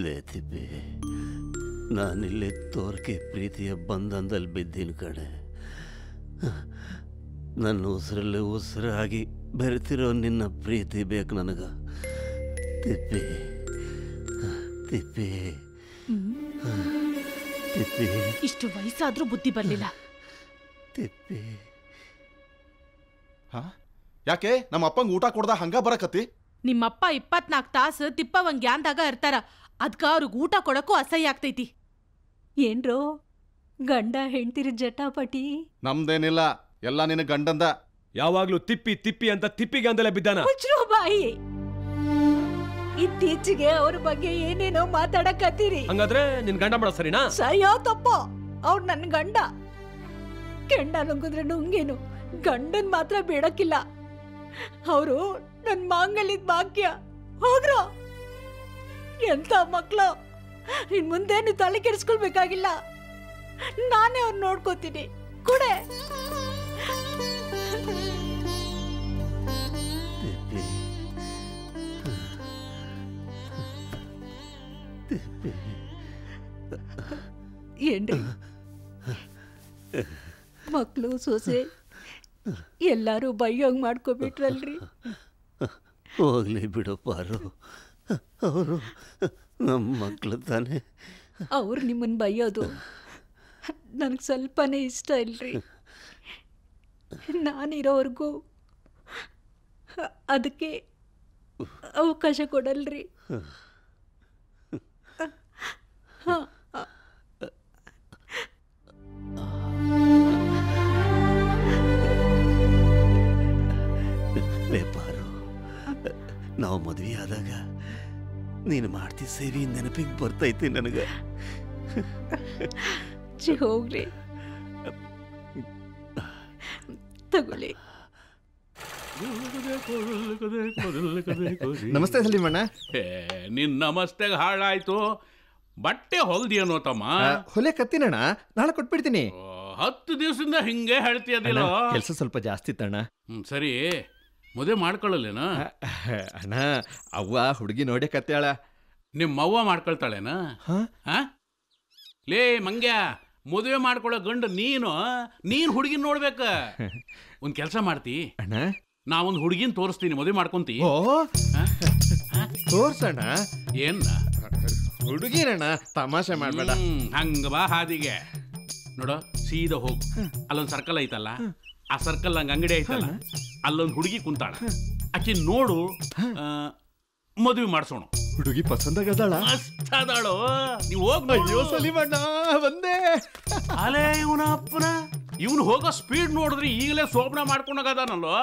ಲೇತಿಬ್ಬಿ, ನಾನಿಲ್ಲಿ ತೋರ್ಕೆ ಪ್ರೀತಿಯ ಬಂಧನದಲ್ಲಿ ಬಿದ್ದೀನಿ ಕಣೆ. ನನ್ನ ಉಸಿರಲ್ಲಿ ಉಸಿರಾಗಿ ಬೆರೆತಿರೋ ನಿನ್ನ ಪ್ರೀತಿ ಬೇಕು ನನಗೆ. ತಿಪ್ಪಿ ತಿಪ್ಪಿ ತಿಪ್ಪಿ, ಇಷ್ಟು ವಯಸ್ಸಾದ್ರೂ ಬುದ್ಧಿ ಬರ್ಲಿಲ್ಲ. ತಿಪ್ಪಿ, ಯಾಕೆ ನಮ್ಮ ಅಪ್ಪಂಗೆ ಊಟ ಕೊಡ್ದ ಹಂಗ ಬರಕತ್ತಿ? ನಿಮ್ಮಪ್ಪ 24 ತಾಸು ತಿಪ್ಪವಂಗ್ ಗ್ಯಾಂದಾಗ ಇರ್ತಾರ, ಅದ್ಕ ಅವ್ರಿಗೆ ಊಟ ಕೊಡಕ್ಕೂ ಅಸಹ್ಯ ಆಗ್ತೈತಿ. ಏನ್ರೋ ಗಂಡ ಹೆಂಡ್ತಿರ ಜಟಾಪಟಿ? ನಮ್ದೇನಿಲ್ಲ, ಎಲ್ಲ ನಿನ್ನ ಗಂಡಂದ. ಯಾವಾಗ್ಲೂ ತಿಪ್ಪಿ ತಿಪ್ಪಿ ಅಂತ ತಿಪ್ಪಿಗೆ ಅಂದಲೇ ಬಿದ್ದಾನ. ಮುಚ್ಚ್ರೋ ಬಾಯಿ. ಇತ್ತೀಚೆಗೆ ಅವ್ರ ಬಗ್ಗೆ ಏನೇನೋ ಮಾತಾಡಕತ್ತೀರಿ. ಹಂಗಾದ್ರೆ ನಿನ್ ಗಂಡ ಮಾಡ ಸರಿನಾ? ಸರಿಯೋ ತಪ್ಪೋ, ಅವ್ರು ನನ್ ಗಂಡ. ಕೆಂಡ ನುಂಗಿದ್ರೆ ನುಂಗೇನು, ಗಂಡನ್ ಮಾತ್ರ ಬೇಡಕ್ಕಿಲ್ಲ. ಅವರು ನನ್ ಮಾಂಗಲ್ಯದ ಭಾಗ್ಯ. ಹೋಗ್ರೋ, ಎಂತ ಮಕ್ಳು. ಇನ್ ಮುಂದೆ ನೀವು ತಲೆ ಕೆಡಿಸ್ಕೊಳ್ಬೇಕಾಗಿಲ್ಲ, ನಾನೇ ಅವ್ರು ನೋಡ್ಕೋತೀನಿ. ಕೊಡೆ. ಏನ್ರಿ ಮಕ್ಳು ಸೊಸೆ ಎಲ್ಲಾರು ಬೈಯೋಂಗ್ ಮಾಡ್ಕೊಬಿಟ್ರಲ್ರಿ. ಹೋಗ್ಲಿ ಬಿಡು ಪಾರು, ಅವರು ನಮ್ಮ ಮಕ್ಳು ತಾನೆ. ಅವ್ರು ನಿಮ್ಮನ್ನ ಬೈಯೋದು ನನಗೆ ಸ್ವಲ್ಪನೇ ಇಷ್ಟ ಇಲ್ರಿ. ನಾನಿರೋವರೆಗೂ ಅದಕ್ಕೆ ಅವಕಾಶ ಕೊಡಲ್ರಿ. ಪಾರು, ನಾವು ಮದುವೆ ಆದಾಗ ನೀನು ಮಾಡ್ತಿ ಸೇರಿ ನೆನಪಿಗೆ ಬರ್ತೈತಿ ನನಗೆ. ಹೋಗ್ರಿ, ತಗೊಳ್ಳಿ. ನಮಸ್ತೆ ಸಲೀಮಣ್ಣ. ನಿನ್ ನಮಸ್ತೆಗೆ ಹಾಳಾಯ್ತು. ಬಟ್ಟೆ ಹೊಲ್ದಿ ಅನ್ನೋ ತಮ್ಮ. ಹೊಲೆ ಕತ್ತಿನಣ್ಣ, ನಾಳೆ ಕೊಟ್ಬಿಡ್ತೀನಿ. 10 ದಿವಸದಿಂದ ಹಿಂಗೆ ಹೇಳ್ತೀಯದಿಲ್ಲ. ಕೆಲಸ ಸ್ವಲ್ಪ ಜಾಸ್ತಿ ಇತ್ತಣ್ಣ. ಸರಿ, ಮದುವೆ ಮಾಡ್ಕೊಳ್ಳಲೇನ? ಅಣ್ಣ, ಅವ್ವ ಹುಡುಗಿ ನೋಡೇ ಕತ್ತಾಳ. ನಿಮ್ಮವ್ವ ಮಾಡ್ಕೊಳ್ತಾಳೇನ? ಲೇ ಮಂಗ್ಯ, ಮದುವೆ ಮಾಡ್ಕೊಳ್ಳೋ ಗಂಡು ನೀನು ಹುಡುಗಿನ ನೋಡ್ಬೇಕ. ಒಂದ್ ಕೆಲಸ ಮಾಡ್ತಿ ಅಣ್ಣ, ನಾವೊಂದು ಹುಡುಗಿನ ತೋರಿಸ್ತೀನಿ, ಮದುವೆ ಮಾಡ್ಕೊಂತಿ. ತೋರ್ಸಣ್ಣ. ಏನ್ ಹುಡುಗಿನಣ್ಣ, ತಮಾಷೆ ಮಾಡ್ಬೇಡ. ಹಂಗ ಬಾ ಹಾದಿಗೆ ನೋಡ, ಸೀದಾ ಹೋಗು. ಅಲ್ಲೊಂದ್ ಸರ್ಕಲ್ ಐತಲ್ಲ, ಆ ಸರ್ಕಲ್ ಹಂಗ ಅಂಗಡಿ ಐತಲ್ಲ, ಅಲ್ಲೊಂದು ಹುಡುಗಿ ಕುಂತಾಳ. ಆಕಿ ನೋಡು, ಮದುವೆ ಮಾಡ್ಸೋಣ. ಹುಡುಗಿ ಪಸಂದಾಗದಾಳ? ಮಸ್ತ್ ಅದಾಳು, ನೀವು ಹೋಗ್. ಅಯ್ಯೋ ಸಲೀಮಣ್ಣ, ಒಂದೇ ಅಲೇ ಇವನ ಅಪ್ಪನ, ಇವನು ಹೋಗೋ ಸ್ಪೀಡ್ ನೋಡಿದ್ರಿ ಈಗಲೇ ಸೋಪನ ಮಾಡ್ಕೊಂಡಾಗದಾನಲ್ಲೋ.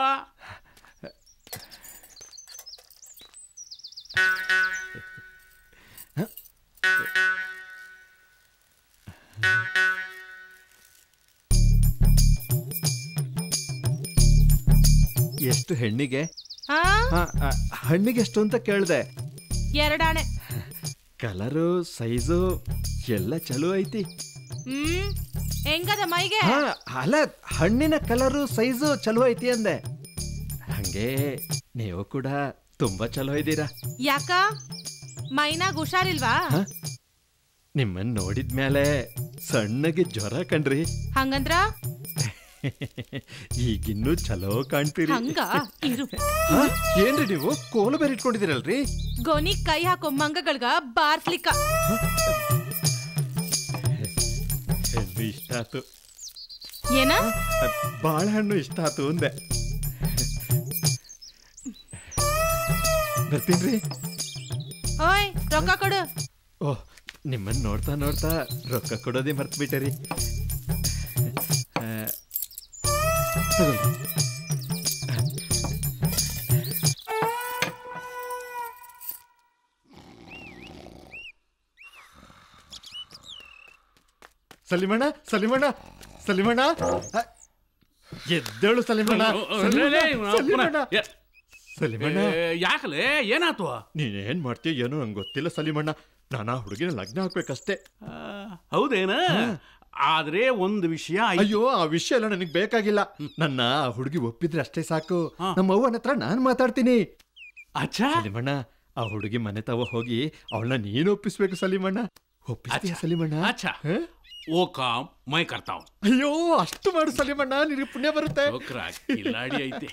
ಎಷ್ಟು ಹೆಣ್ಣಿಗೆ? ಹಣ್ಣಿಗೆ ಎಷ್ಟು ಅಂತ ಕೇಳ್ದೆ. 2 ಆಣೆ. ಕಲರು ಸೈಜು ಎಲ್ಲ ಚಲೋ ಐತಿ. ಹೆಂಗದ ಮೈಗೆ? ಅಲ್ಲ, ಹಣ್ಣಿನ ಕಲರು ಸೈಜು ಚಲೋ ಐತಿ ಅಂದೆ. ಹಂಗೆ ನೀವು ಕೂಡ ತುಂಬಾ ಚಲೋ ಇದ್ದೀರಾ. ಯಾಕ ಮೈನಾಗ ಹುಷಾರಿಲ್ವಾ? ನಿಮ್ಮನ್ನ ನೋಡಿದ್ಮೇಲೆ ಸಣ್ಣಗೆ ಜ್ವರ ಕಣ್ರಿ. ಹಂಗಂದ್ರ ಈಗಿನ್ನೂ ಚಲೋ ಕಾಣ್ತೀರಿ. ಹಂಗ ಇರು. ಏನ್ರಿ ನೀವು ಕೋಲು ಬೇರೆ ಇಟ್ಕೊಂಡಿದ್ದೀರಲ್ರಿ? ಗೊನಿ ಕೈ ಹಾಕೋ ಮಂಗಗಳ್ಗ ಬಾರ್ಸ್ಲಿಕ್ಕ. ಇಷ್ಟ ಆತು. ಏನ? ಬಾಳೆಹಣ್ಣು ಇಷ್ಟ ಆತು ಅಂದೆ. ಬರ್ತೀನ್ರಿ. ಓಯ್, ರೊಕ್ಕ ಕೊಡು. ಓಹ್, ನಿಮ್ಮನ್ನ ನೋಡ್ತಾ ನೋಡ್ತಾ ರೊಕ್ಕ ಕೊಡೋದೇ ಮರ್ತು ಬಿಟ್ಟರಿ. ಸಲಿಮಣ್ಣ, ಸಲಿಮಣ್ಣ, ಸಲಿಮಣ್ಣ, ಎದ್ದೇಳು ಸಲಿಮಣ್ಣ. ಸಲಿಮಣ್ಣ, ಯಾಕಲೇ, ಏನಾತು? ನೀನೇನ್ ಮಾಡ್ತೀಯ ಏನೋ ನಂಗೆ ಗೊತ್ತಿಲ್ಲ ಸಲಿಮಣ್ಣ. ನಾನು ಆ ಹುಡುಗಿನ ಲಗ್ನ ಹಾಕ್ಬೇಕಷ್ಟೇ. ಹೌದೇನ? ಆದ್ರೆ ಒಂದು ವಿಷಯ. ಅಯ್ಯೋ, ಆ ವಿಷಯ ಎಲ್ಲ ನನಗೆ ಬೇಕಾಗಿಲ್ಲ. ನನ್ನ ಆ ಹುಡುಗಿ ಒಪ್ಪಿದ್ರೆ ಅಷ್ಟೇ ಸಾಕು. ನಮ್ಮ ಅವ್ವನ ಹತ್ರ ನಾನು ಮಾತಾಡ್ತೀನಿ. ಅಚ್ಚಾ ಸಲಿಮಣ್ಣ, ಆ ಹುಡುಗಿ ಮನೆ ತವ ಹೋಗಿ ಅವಳನ್ನ ನೀನು ಒಪ್ಪಿಸ್ಬೇಕು ಸಲೀಮಣ್ಣ. ಒಪ್ಪಿಸ್ತೀಯ ಸಲೀಮಣ್ಣ? ಅಚ್ಚಾ ಓ ಕಾಮ್ ಮೈ ಕರ್ತಾವ್. ಅಯ್ಯೋ ಅಷ್ಟು ಮಾಡು ಸಲೀಮಣ್ಣ, ನಿನಗೆ ಪುಣ್ಯ ಬರುತ್ತೆ. ಕಿಲಾಡಿ ಐತೆ.